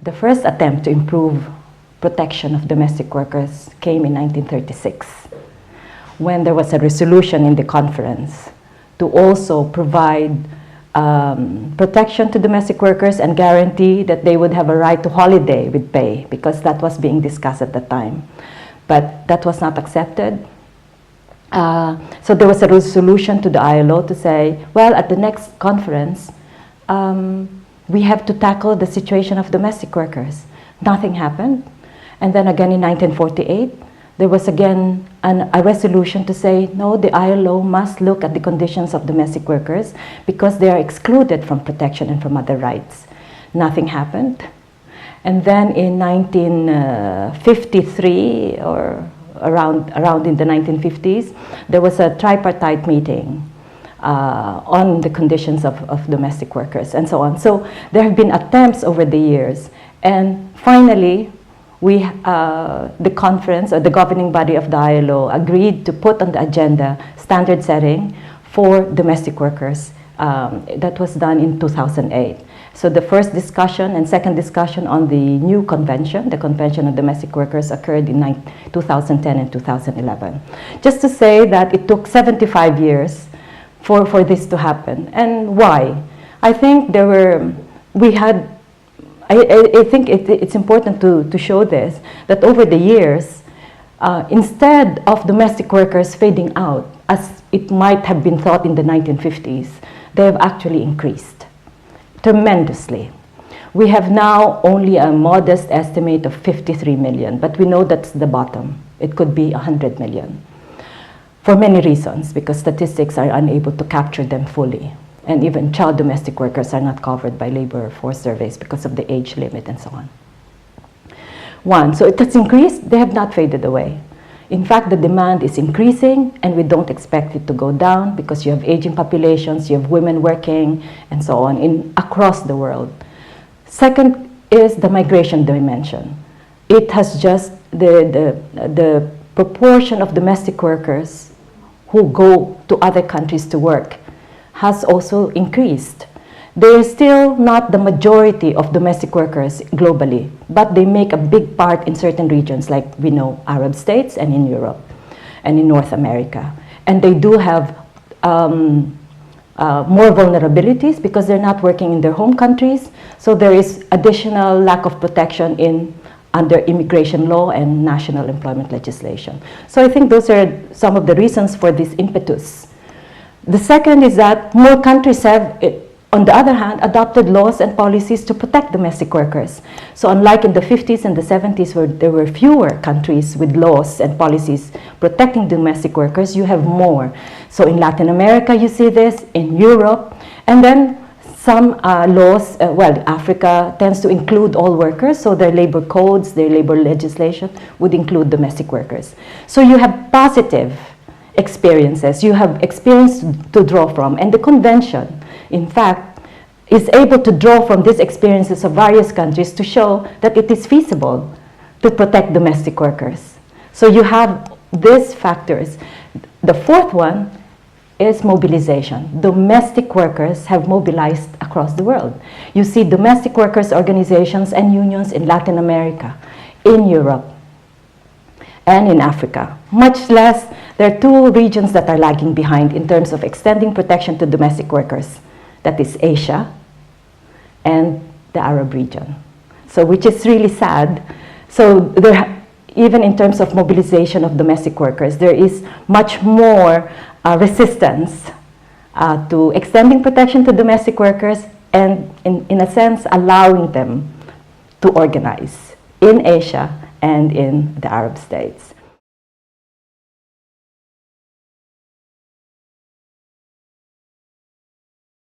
The first attempt to improve protection of domestic workers came in 1936, when there was a resolution in the conference to also provide protection to domestic workers and guarantee that they would have a right to holiday with pay, because that was being discussed at the time. But that was not accepted. So there was a resolution to the ILO to say, well, at the next conference, we have to tackle the situation of domestic workers. Nothing happened. And then again in 1948, there was again a resolution to say, no, the ILO must look at the conditions of domestic workers because they are excluded from protection and from other rights. Nothing happened. And then in 1953, or around in the 1950s, there was a tripartite meeting on the conditions of domestic workers and so on. So there have been attempts over the years. And finally, the conference, or the governing body of the ILO, agreed to put on the agenda standard setting for domestic workers. That was done in 2008. So the first discussion and second discussion on the new convention, the Convention on Domestic Workers, occurred in 2010 and 2011. Just to say that it took 75 years for this to happen. And why? I think I think it's important to show this, that over the years, instead of domestic workers fading out, as it might have been thought in the 1950s, they have actually increased tremendously. We have now only a modest estimate of 53 million, but we know that's the bottom. It could be 100 million, for many reasons, because statistics are unable to capture them fully. And even child domestic workers are not covered by labor force surveys because of the age limit and so on. So it has increased, they have not faded away. In fact, the demand is increasing, and we don't expect it to go down because you have aging populations, you have women working, and so on across the world. Second is the migration dimension. It has just, the proportion of domestic workers who go to other countries to work has also increased. They are still not the majority of domestic workers globally, but they make a big part in certain regions, like we know, Arab states and in Europe and in North America. And they do have more vulnerabilities because they're not working in their home countries. So there is additional lack of protection under immigration law and national employment legislation. So I think those are some of the reasons for this impetus. The second is that more countries have, on the other hand, adopted laws and policies to protect domestic workers. So unlike in the 50s and the 70s, where there were fewer countries with laws and policies protecting domestic workers, you have more. So in Latin America, you see this, in Europe, and then some laws, Africa tends to include all workers, so their labor codes, their labor legislation would include domestic workers. So you have positive experiences, you have experience to draw from, and the convention, in fact, is able to draw from these experiences of various countries to show that it is feasible to protect domestic workers. So you have these factors. The fourth one is mobilization. Domestic workers have mobilized across the world. You see domestic workers organizations and unions in Latin America, in Europe, and in Africa. Much less, there are two regions that are lagging behind in terms of extending protection to domestic workers. That is Asia and the Arab region. So, which is really sad. So even in terms of mobilization of domestic workers, there is much more resistance to extending protection to domestic workers and, in a sense, allowing them to organize in Asia and in the Arab states.